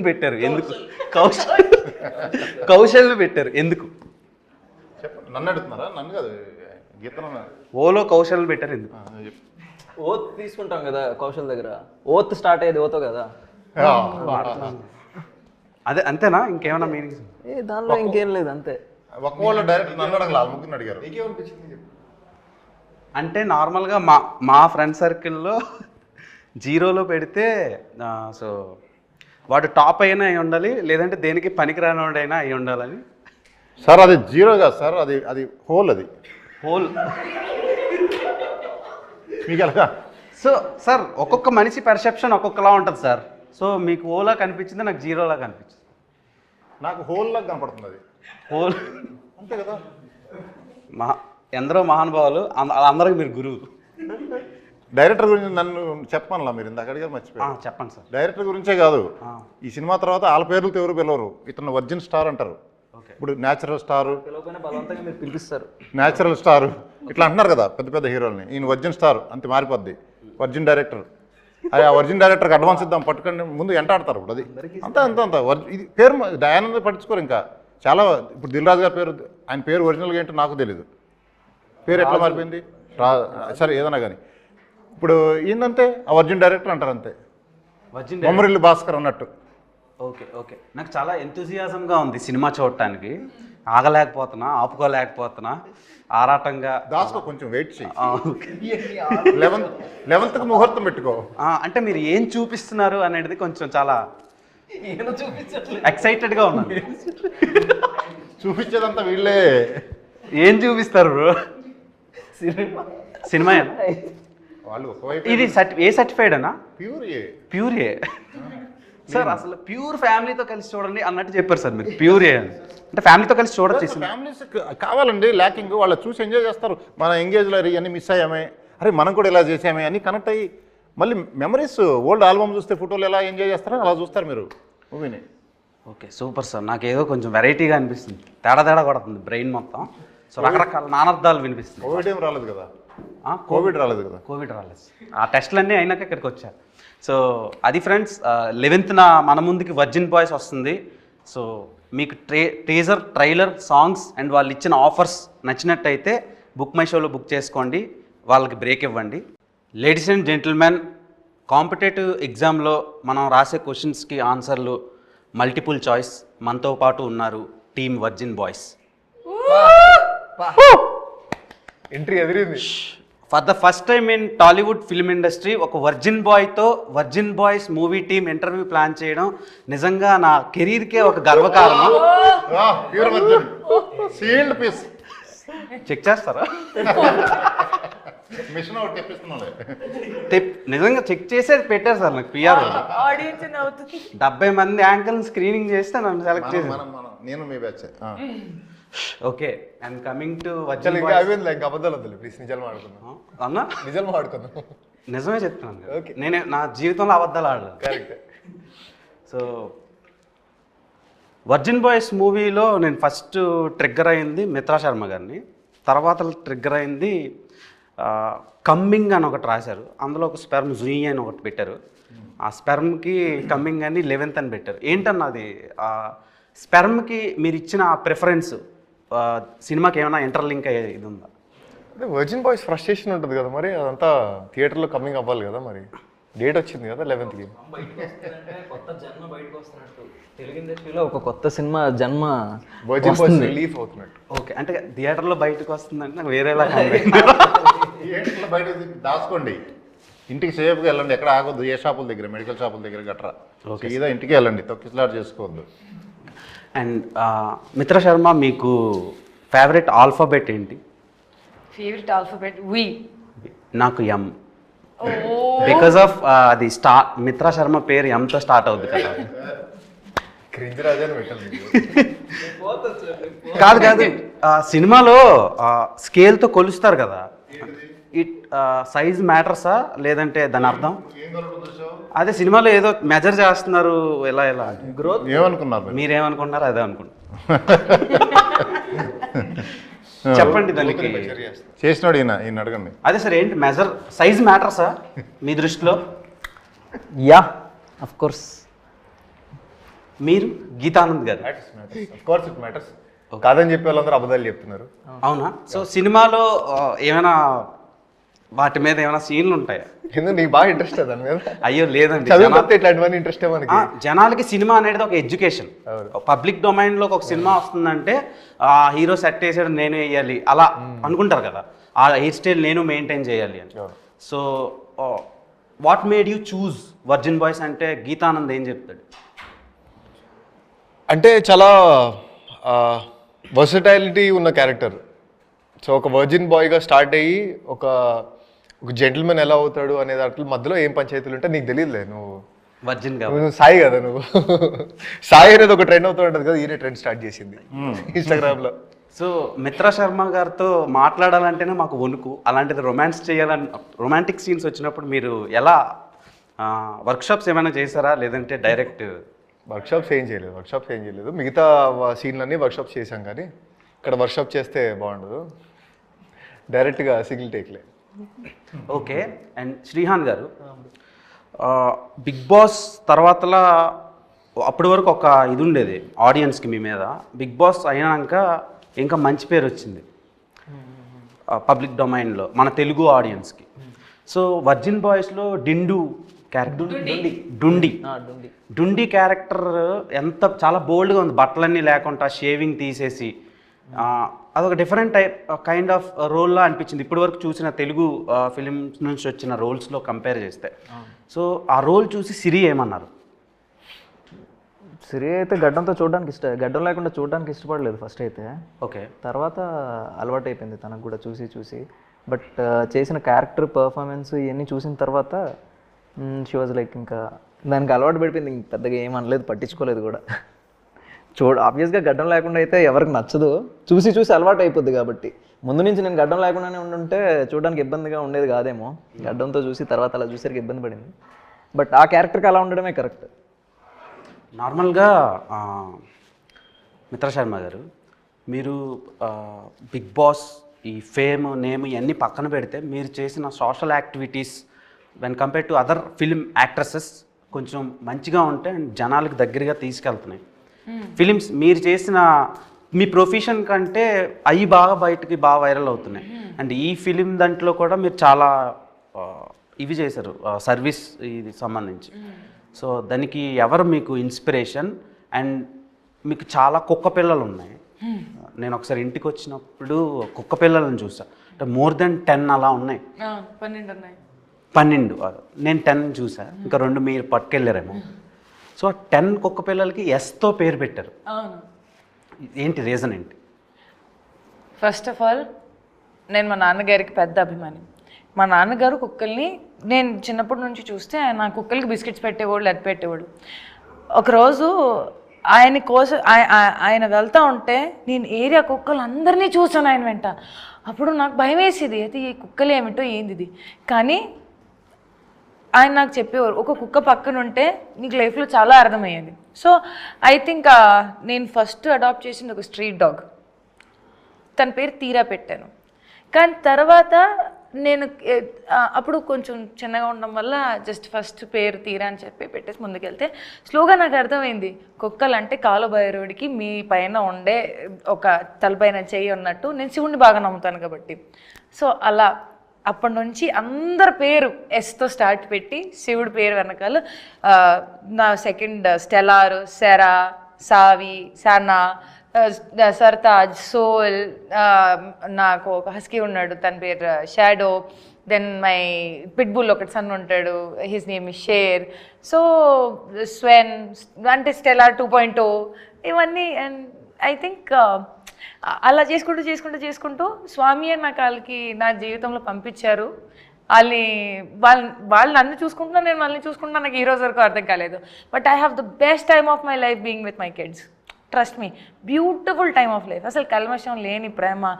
పెట్టారు ఎందుకు? కౌశల్ పెట్టారు ఎందుకు? నన్ను అడుగుతున్నారా? నన్ను కాదు, గీతను. ఓలో కౌశల్ పెట్టారు ఎందుకు? ఓత్ తీసుకుంటాం కదా కౌశల్ దగ్గర, ఓత్ స్టార్ట్ అయ్యేది ఓతో కదా. అదే అంతేనా? ఇంకేమైనా మీనింగ్స్? దానిలో ఇంకేం లేదు, అంతే. ఒక్క వాళ్ళు డైరెక్ట్ నన్ను అడగల, ముగ్గురు అడిగారు. అంటే నార్మల్గా మా ఫ్రెండ్ సర్కిల్లో జీరోలో పెడితే సో వాడు టాప్ అయినా అయి ఉండాలి, లేదంటే దేనికి పనికిరానివాడైనా అయి ఉండాలని. సార్ అది జీరో కాదు సార్, అది హోల్. అది హోల్ మీకు ఎలాగా? సో సార్ ఒక్కొక్క మనిషి పర్సెప్షన్ ఒక్కొక్కలా ఉంటుంది సార్. సో మీకు ఓలా కనిపించింది, నాకు జీరోలా కనిపించింది. నాకు హోల్ లాగా కనపడుతుంది అది. హోల్ అంతే కదా. ఎందరో మహానుభావులు, అందరికి మీరు గురువు. డైరెక్టర్ గురించి నన్ను చెప్పమనలా, మీరు ఇందాక అడిగారు, మర్చిపోయారు. చెప్పండి సార్. డైరెక్టర్ గురించే కాదు, ఈ సినిమా తర్వాత వాళ్ళ పేర్లతో ఎవరు పిలవరు. ఇతను వర్జిన్ స్టార్ అంటారు, ఇప్పుడు న్యాచురల్ స్టారు, పిలిపిస్తారు, న్యాచురల్ స్టారు ఇట్లా అంటున్నారు కదా పెద్ద పెద్ద హీరోల్ని. ఈయన వర్జిన్ స్టార్ అంతే మారిపోద్ది, వర్జిన్ డైరెక్టర్. ఆ వర్జిన్ డైరెక్టర్కి అడ్వాన్స్ ఇద్దాం పట్టుకొని ముందు ఎంటాడతారు. ఇప్పుడు అది అంత ఇది పేరు దయానంద పట్టించుకోరు. ఇంకా చాలా ఇప్పుడు దిల్ రాజు గారి పేరు, ఆయన పేరు ఒరిజినల్గా ఏంటో నాకు తెలీదు. పేరు ఎట్లా మారిపోయింది సరే ఏదైనా కానీ. ఇప్పుడు ఏంటంటే ఆ వర్జిన్ డైరెక్టర్ అంటారు అంతే, బొమ్మరిల్లు భాస్కర్ అన్నట్టు. ఓకే నాకు చాలా ఎంతూజియాజంగా ఉంది సినిమా చూడటానికి. ఆపుకోలేకపోతున్నా ఆరాటంగా. దాసుకో, కొంచెం వెయిట్ చేయి. 11th ముహూర్తం పెట్టుకో. అంటే మీరు ఏం చూపిస్తున్నారు అనేది కొంచెం చాలా ఎక్సైటెడ్గా ఉన్నాను. చూపించేదంతా వీళ్ళే. ఏం చూపిస్తారు బ్రో? సినిమా వాళ్ళు ఒకవైపు. ఇది ఏ సర్టిఫైడ్ అన్నా? ప్యూర్ ఏ సార్. అసలు ప్యూర్ ఫ్యామిలీతో కలిసి చూడండి అన్నట్టు చెప్పారు సార్ మీరు. ప్యూర్ ఏ అంటే ఫ్యామిలీతో కలిసి చూడొచ్చు. ఫ్యామిలీస్ కావాలండి, ల్యాకింగ్ వాళ్ళు చూసి ఎంజాయ్ చేస్తారు. మన ఎంగేజ్లో ఇవన్నీ మిస్ అయ్యామే, అరే మనం కూడా ఇలా చేసామే అని కనెక్ట్ అయ్యి మళ్ళీ మెమరీస్, ఓల్డ్ ఆల్బమ్ చూస్తే ఫోటోలు ఎలా ఎంజాయ్ చేస్తారో అలా చూస్తారు మీరు మూవీని. Okay super sir. నాకు ఏదో కొంచెం వెరైటీగా అనిపిస్తుంది, తేడా కొడుతుంది బ్రెయిన్ మొత్తం. సో రకరకాల నానార్థాలు వినిపిస్తుంది. కోవిడ్ ఏం రాలేదు కదా? కోవిడ్ రాలేదు కదా? కోవిడ్ రాలేదు. ఆ టెస్టులన్నీ అయినాక ఇక్కడికి వచ్చారు. సో అది ఫ్రెండ్స్, 11th మన ముందుకి వర్జిన్ బాయ్స్ వస్తుంది. సో మీకు టీజర్, ట్రైలర్, సాంగ్స్ అండ్ వాళ్ళు ఇచ్చిన ఆఫర్స్ నచ్చినట్టయితే బుక్ మై షోలో బుక్ చేసుకోండి, వాళ్ళకి బ్రేక్ ఇవ్వండి. లేడీస్ అండ్ జెంటిల్మెన్, కాంపిటేటివ్ ఎగ్జామ్లో మనం రాసే క్వశ్చన్స్కి ఆన్సర్లు మల్టిపుల్ చాయిస్. మనతో పాటు ఉన్నారు టీమ్ వర్జిన్ బాయ్స్. ఎంట్రీ ఎదిరింది. For the first time in Tollywood film industry ఒక వర్జిన్ బాయ్తో virgin boys movie team interview plan చేయడం నిజంగా నా కెరీర్కే ఒక గర్వకారణం. చెక్ చేస్తారా? నిజంగా చెక్ చేసేది పెట్టారు సార్ నాకు. పిఆర్ 70 మంది యాంకర్ స్క్రీనింగ్ చేస్తే నన్ను సెలెక్ట్ చేశారు. నేను మీ batch. Okay, and coming to ఇంకా అయిపోయింది, ఇంకా అబద్ధాలు వద్దులే ప్లీజ్, నిజాలు మాడుకుందాం అన్నా. నిజాలు మాడుకుందాం. నిజమే చెప్తున్నాను. నేనే నా జీవితంలో అబద్ధాలు ఆడలేదు. కరెక్ట్. సో వర్జిన్ బాయ్స్ మూవీలో నేను ఫస్ట్ ట్రిగ్గర్ అయింది మిత్రా శర్మ గారిని. తర్వాత ట్రిగ్గర్ అయింది కమ్మింగ్ అని ఒకటి రాశారు, అందులో ఒక స్పెర్మ్ జుయి అని ఒకటి పెట్టారు. ఆ స్పెర్మ్కి కమ్మింగ్ అని 11th అని పెట్టారు. ఏంటన్నా అది స్పెర్మ్కి మీరు ఇచ్చిన ప్రిఫరెన్స్ సినిమాకి ఏమైనా ఇంటర్లింక్ అయ్యే ఇది ఉందా? అంటే వర్జిన్ బాయ్స్ ఫ్రస్ట్రేషన్ ఉంటుంది కదా, మరి అదంతా థియేటర్లో కమింగ్ అవ్వాలి కదా, మరి డేట్ వచ్చింది కదా 11th. కొత్త జన్మ బయటకు వస్తున్నట్టు తెలుగు ఇండస్ట్రీలో ఒక కొత్త సినిమా జన్మ వర్జిన్ బాయ్స్ రిలీఫ్ అవుతున్నట్టు. ఓకే, అంటే థియేటర్లో బయటకు వస్తుందంటే నాకు వేరేలా థియేటర్లో బయట దాచుకోండి, ఇంటికి సేఫ్గా వెళ్ళండి, ఎక్కడ ఆగొద్దు, ఏ షాపుల దగ్గర, మెడికల్ షాపుల దగ్గర గట్రా. ఏదో ఇంటికి వెళ్ళండి, తొక్కిసలాట్ చేసుకోవద్దు. అండ్ మిత్రా శర్మ, మీకు ఫేవరెట్ ఆల్ఫాబెట్ ఏంటి? ఫేవరెట్ ఆల్ఫాబెట్ వి. నాకు ఎం. బికాస్ ఆఫ్ అది మిత్రా శర్మ పేరు ఎంతో స్టార్ట్ అవుద్ది కదా. క్రింజ్ రాజాని పెట్టాలి. కాదు సినిమాలో స్కేల్తో కొలుస్తారు కదా, ఇట్ సైజ్ మ్యాటర్సా లేదంటే దాని అర్థం? అదే సినిమాలో ఏదో మెజర్ చేస్తున్నారు, ఎలా గ్రోత్ ఏమనుకున్నారు? మీరేమనుకున్నారు? అదే అనుకుంటున్నారు. చెప్పండి దానికి. చేసినాడు ఈయన అడగండి. అదే సార్, ఏంటి మెజర్ సైజ్ మ్యాటర్సా మీ దృష్టిలో? Yeah, of course. మీరు గీతానంద్ గారు. Course it matters. కాదని చెప్పే వాళ్ళందరూ అబద్ధాలు చెప్తున్నారు. అవునా? సో సినిమాలో ఏమైనా వాటి మీద ఏమైనా సీన్లు ఉంటాయా? ఎందుకు నీకు బాగా ఇంట్రెస్ట్ దాని మీద? అయ్యో లేదండి, చదువు తప్పితే ఇట్లాంటివన్నీ ఇంట్రెస్ట్ మనకి. జనాలకి సినిమా అనేది ఒక ఎడ్యుకేషన్. పబ్లిక్ డొమైన్లోకి ఒక సినిమా వస్తుందంటే ఆ హీరో సెట్ వేసాడు నేను వేయాలి అలా అనుకుంటారు కదా, ఆ హెయిర్ స్టైల్ నేను మెయింటైన్ చేయాలి అని. So what made you choose virgin boys అంటే గీతానంద్ ఏం చెప్తాడు? అంటే చాలా వర్సటైలిటీ ఉన్న క్యారెక్టర్. సో ఒక వర్జిన్ బాయ్గా స్టార్ట్ అయ్యి ఒక జెంటిల్మెన్ ఎలా అవుతాడు అనే దాంట్లో మధ్యలో ఏం పంచాయతీలు ఉంటే నీకు తెలియదులే. నువ్వు వర్జిన్ నువ్వు సాయి కదా, నువ్వు సాయి అనేది ఒక ట్రెండ్ అవుతూ ఉంటుంది కదా, ఈయన ట్రెండ్ స్టార్ట్ చేసింది ఇన్స్టాగ్రామ్లో. సో మిత్రా శర్మ గారితో మాట్లాడాలంటేనే మాకు వణుకు, అలాంటిది రొమాన్స్ చేయాలని రొమాంటిక్ సీన్స్ వచ్చినప్పుడు మీరు ఎలా వర్క్షాప్స్ ఏమైనా చేశారా లేదంటే డైరెక్ట్? వర్క్షాప్స్ ఏం చేయలేదు. మిగతా సీన్లన్నీ వర్క్షాప్స్ చేశాం, కానీ ఇక్కడ వర్క్షాప్ చేస్తే బాగుండదు, డైరెక్ట్గా సింగిల్ టేక్లే. ఓకే. అండ్ శ్రీహాన్ గారు, బిగ్ బాస్ తర్వాతలా అప్పటి వరకు ఒక ఇది ఉండేది ఆడియన్స్కి మీ మీద, బిగ్ బాస్ అయినాక ఇంకా మంచి పేరు వచ్చింది పబ్లిక్ డొమైన్లో మన తెలుగు ఆడియన్స్కి. సో వర్జిన్ బాయ్స్లో డిండు క్యారెక్టర్, డుండి క్యారెక్టర్ ఎంత చాలా బోల్డ్గా ఉంది, బట్టలన్నీ లేకుండా షేవింగ్ తీసేసి అదొక డిఫరెంట్ కైండ్ ఆఫ్ రోల్లా అనిపించింది ఇప్పటి వరకు చూసిన తెలుగు ఫిలిమ్స్ నుంచి వచ్చిన రోల్స్లో కంపేర్ చేస్తే. సో ఆ రోల్ చూసి సిరి ఏమన్నారు? సిరి అయితే గడ్డంతో గడ్డం లేకుండా చూడడానికి ఇష్టపడలేదు ఫస్ట్ అయితే. ఓకే. తర్వాత అలవాటు అయిపోయింది తనకు కూడా చూసి. బట్ చేసిన క్యారెక్టర్ పర్ఫార్మెన్స్ ఇవన్నీ చూసిన తర్వాత షీ వాజ్ లైక్ ఇంకా దానికి అలవాటు పడిపోయింది, ఇంక పెద్దగా ఏం అనలేదు, పట్టించుకోలేదు కూడా. ఆబ్వియస్గా గడ్డం లేకుండా అయితే ఎవరికి నచ్చదు, చూసి అలవాటు అయిపోద్ది. కాబట్టి ముందు నుంచి నేను గడ్డం లేకుండానే ఉండుంటే చూడడానికి ఇబ్బందిగా ఉండేది కాదేమో, గడ్డంతో చూసి తర్వాత అలా చూసరికి ఇబ్బంది పడింది. బట్ ఆ క్యారెక్టర్కి అలా ఉండడమే కరెక్ట్. నార్మల్గా మిత్ర శర్మ గారు, మీరు బిగ్ బాస్ ఈ ఫేమ్ నేమ్ ఇవన్నీ పక్కన పెడితే మీరు చేసిన social activities when compare to other film actresses కొంచెం మంచిగా ఉంటే అండ్ జనాలకు దగ్గరగా తీసుకెళ్తున్నాయి ఫిలిమ్స్. మీరు చేసిన మీ ప్రొఫెషన్ కంటే అవి బయటకి బాగా వైరల్ అవుతున్నాయి. అండ్ ఈ ఫిలిం దాంట్లో కూడా మీరు చాలా ఇవి చేశారు సర్వీస్ ఇది సంబంధించి. సో దానికి ఎవరు మీకు ఇన్స్పిరేషన్? అండ్ మీకు చాలా కుక్క పిల్లలు ఉన్నాయి. నేను ఒకసారి ఇంటికి వచ్చినప్పుడు కుక్క పిల్లలను చూసా, అంటే మోర్ దెన్ 10 అలా ఉన్నాయి. 12 నేను 10 చూసా, ఇంకా 2 మీరు పట్టుకెళ్ళారేమో. సో 10 కుక్క పిల్లలకి ఎస్తో పేరు పెట్టారు. ఏంటి రీజన్ ఏంటి? ఫస్ట్ ఆఫ్ ఆల్ నేను మా నాన్నగారికి పెద్ద అభిమాని. మా నాన్నగారు కుక్కల్ని నేను చిన్నప్పటి నుంచి చూస్తే ఆయన కుక్కలకి బిస్కెట్స్ పెట్టేవాళ్ళు, అది పెట్టేవాళ్ళు. ఒకరోజు ఆయన కోసం ఆయన వెళ్తూ ఉంటే నేను ఏరియా కుక్కలు అందరినీ చూసాను ఆయన వెంట. అప్పుడు నాకు భయం వేసేది, అయితే ఈ కుక్కలు ఏమిటో ఏంది ఇది. కానీ ఆయన నాకు చెప్పేవారు, ఒక కుక్క పక్కన ఉంటే నీకు లైఫ్లో చాలా అర్థమయ్యేది. సో ఐ థింక్ నేను ఫస్ట్ అడాప్ట్ చేసింది ఒక స్ట్రీట్ డాగ్, తన పేరు తీరా పెట్టాను. కానీ తర్వాత నేను అప్పుడు కొంచెం చిన్నగా ఉండడం వల్ల జస్ట్ ఫస్ట్ పేరు తీరా అని చెప్పి పెట్టేసి ముందుకెళ్తే స్లోగా నాకు అర్థమైంది, కుక్కలు అంటే కాలుబైరవుడికి మీ పైన ఉండే ఒక తలపైన చెయ్యి ఉన్నట్టు. నేను శివుడిని బాగా నమ్ముతాను కాబట్టి. సో అలా అప్పటి నుంచి అందరి పేరు ఎస్తో స్టార్ట్ పెట్టి శివుడి పేరు వెనకాల నా సెకండ్ స్టెలార్, సెరా, సావి, సనా, సర్తాజ్, సోల్, నాకు ఒక హస్కీ ఉన్నాడు తన పేరు షాడో, దెన్ మై పిట్బుల్ ఒకటి సన్ ఉంటాడు, his name is Sher. So Sven అంటే స్టెలార్ 2.0 ఇవన్నీ. అండ్ ఐ థింక్ అలా చేసుకుంటూ స్వామి అని నా కాళ్ళకి నా జీవితంలో పంపించారు. వాళ్ళు నన్ను చూసుకుంటున్నా, నేను వాళ్ళని చూసుకుంటున్నా. నాకు ఈ రోజు వరకు అర్థం కాలేదు. But I have the best time of my life being with my kids. Trust me, beautiful time of life. అసలు కల్మషం లేని ప్రేమ.